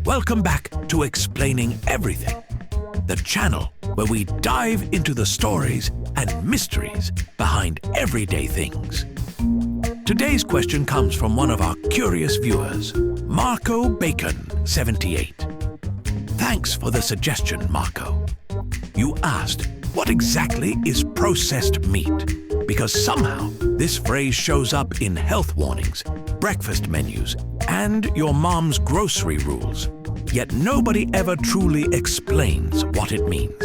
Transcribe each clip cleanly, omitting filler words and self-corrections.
Welcome back to Explaining Everything, the channel where we dive into the stories and mysteries behind everyday things. Today's question comes from one of our curious viewers, Marco Bacon 78. Thanks for the suggestion, Marco. You asked, what exactly is processed meat? Because somehow this phrase shows up in health warnings, breakfast menus, and your mom's grocery rules. Yet nobody ever truly explains what it means.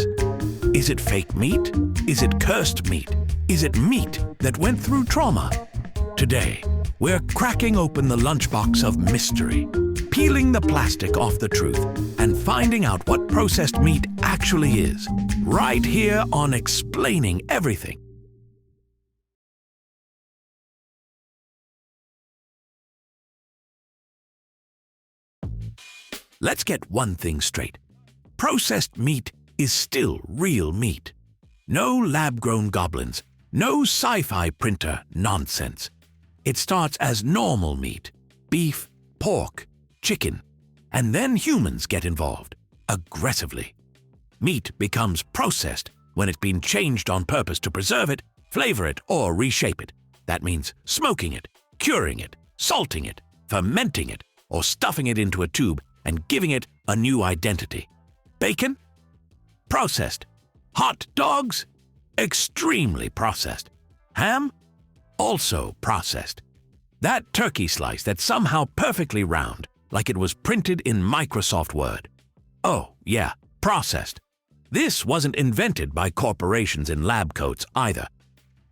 Is it fake meat? Is it cursed meat? Is it meat that went through trauma? Today, we're cracking open the lunchbox of mystery, peeling the plastic off the truth, and finding out what processed meat actually is, right here on Explaining Everything. Let's get one thing straight. Processed meat is still real meat. No lab-grown goblins, no sci-fi printer nonsense. It starts as normal meat, beef, pork, chicken, and then humans get involved, aggressively. Meat becomes processed when it's been changed on purpose to preserve it, flavor it, or reshape it. That means smoking it, curing it, salting it, fermenting it, or stuffing it into a tube and giving it a new identity. Bacon? Processed. Hot dogs? Extremely processed. Ham? Also processed. That turkey slice that's somehow perfectly round, like it was printed in Microsoft Word. Oh, yeah, processed. This wasn't invented by corporations in lab coats either.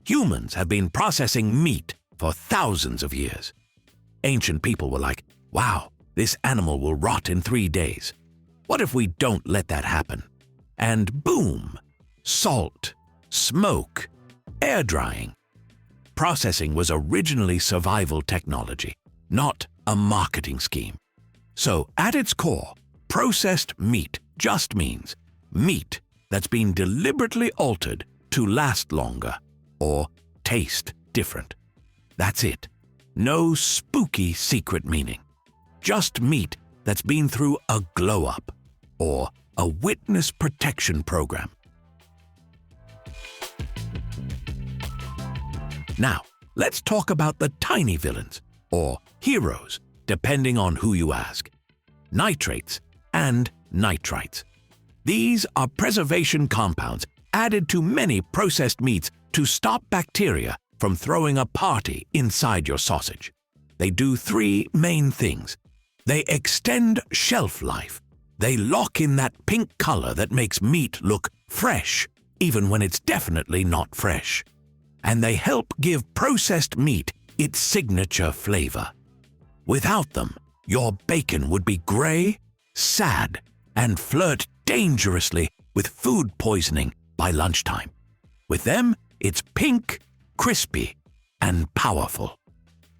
Humans have been processing meat for thousands of years. Ancient people were like, wow, this animal will rot in 3 days. What if we don't let that happen? And boom, salt, smoke, air drying. Processing was originally survival technology, not a marketing scheme. So at its core, processed meat just means meat that's been deliberately altered to last longer or taste different. That's it. No spooky secret meaning. Just meat that's been through a glow-up or a witness protection program. Now, let's talk about the tiny villains, or heroes, depending on who you ask. Nitrates and nitrites. These are preservation compounds added to many processed meats to stop bacteria from throwing a party inside your sausage. They do 3 main things. They extend shelf life. They lock in that pink color that makes meat look fresh, even when it's definitely not fresh. And they help give processed meat its signature flavor. Without them, your bacon would be gray, sad, and flirt dangerously with food poisoning by lunchtime. With them, it's pink, crispy, and powerful.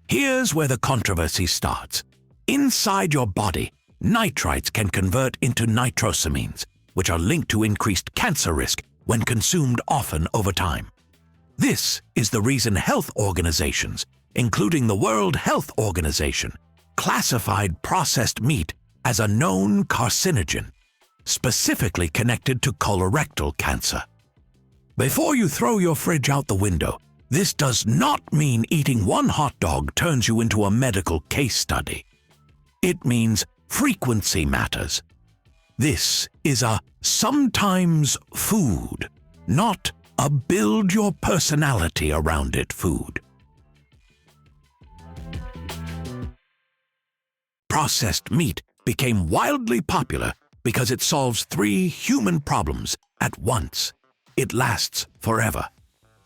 Here's where the controversy starts. Inside your body, nitrites can convert into nitrosamines, which are linked to increased cancer risk when consumed often over time. This is the reason health organizations, including the World Health Organization, classified processed meat as a known carcinogen, specifically connected to colorectal cancer. Before you throw your fridge out the window, this does not mean eating one hot dog turns you into a medical case study. It means frequency matters. This is a sometimes food, not a build your personality around it food. Processed meat became wildly popular because it solves 3 human problems at once. It lasts forever.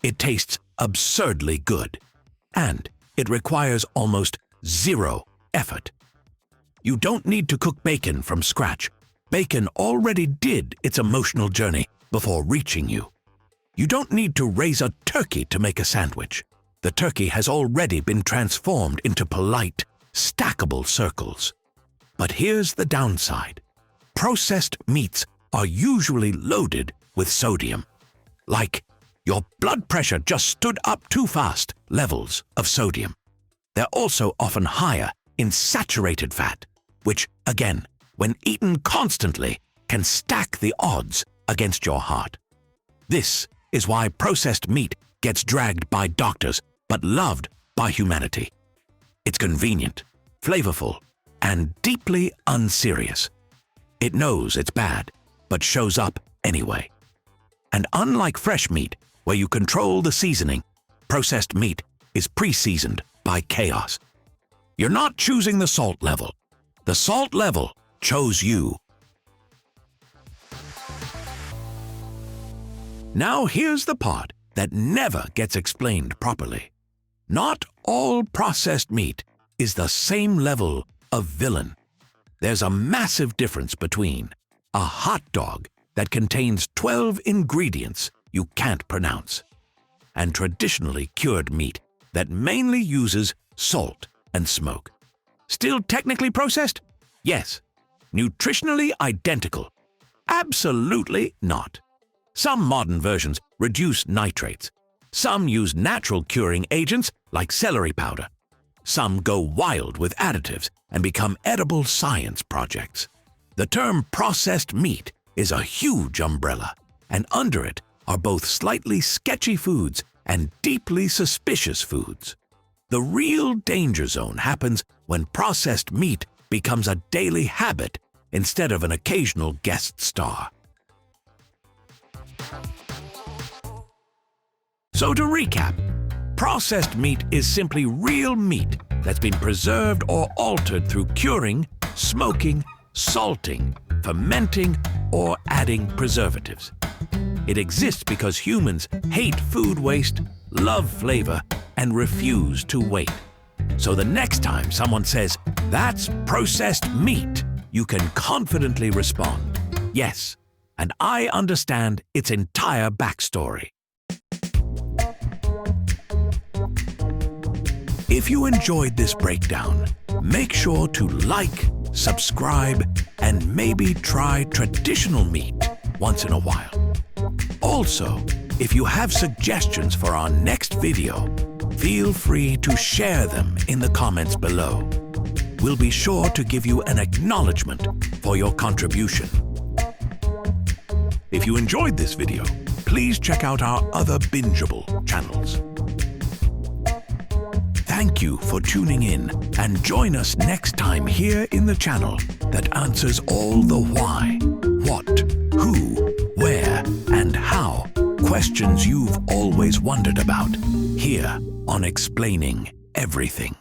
It tastes absurdly good. And it requires almost 0 effort. You don't need to cook bacon from scratch. Bacon already did its emotional journey before reaching you. You don't need to raise a turkey to make a sandwich. The turkey has already been transformed into polite, stackable circles. But here's the downside. Processed meats are usually loaded with sodium. Like, your blood pressure just stood up too fast levels of sodium. They're also often higher in saturated fat, which, again, when eaten constantly, can stack the odds against your heart. This is why processed meat gets dragged by doctors but loved by humanity. It's convenient, flavorful, and deeply unserious. It knows it's bad, but shows up anyway. And unlike fresh meat, where you control the seasoning, processed meat is pre-seasoned by chaos. You're not choosing the salt level. The salt level chose you. Now here's the part that never gets explained properly. Not all processed meat is the same level of villain. There's a massive difference between a hot dog that contains 12 ingredients you can't pronounce and traditionally cured meat that mainly uses salt and smoke. Still technically processed? Yes. Nutritionally identical? Absolutely not. Some modern versions reduce nitrates. Some use natural curing agents like celery powder. Some go wild with additives and become edible science projects. The term processed meat is a huge umbrella, and under it are both slightly sketchy foods and deeply suspicious foods. The real danger zone happens when processed meat becomes a daily habit instead of an occasional guest star. So to recap, processed meat is simply real meat that's been preserved or altered through curing, smoking, salting, fermenting, or adding preservatives. It exists because humans hate food waste, love flavor, and refuse to wait. So the next time someone says, "That's processed meat," you can confidently respond, "Yes, and I understand its entire backstory." If you enjoyed this breakdown, make sure to like, subscribe, and maybe try traditional meat once in a while. Also, if you have suggestions for our next video, feel free to share them in the comments below. We'll be sure to give you an acknowledgement for your contribution. If you enjoyed this video, please check out our other bingeable channels. Thank you for tuning in, and join us next time here in the channel that answers all the why, what, who, where, and how questions you've always wondered about, here on Explaining Everything.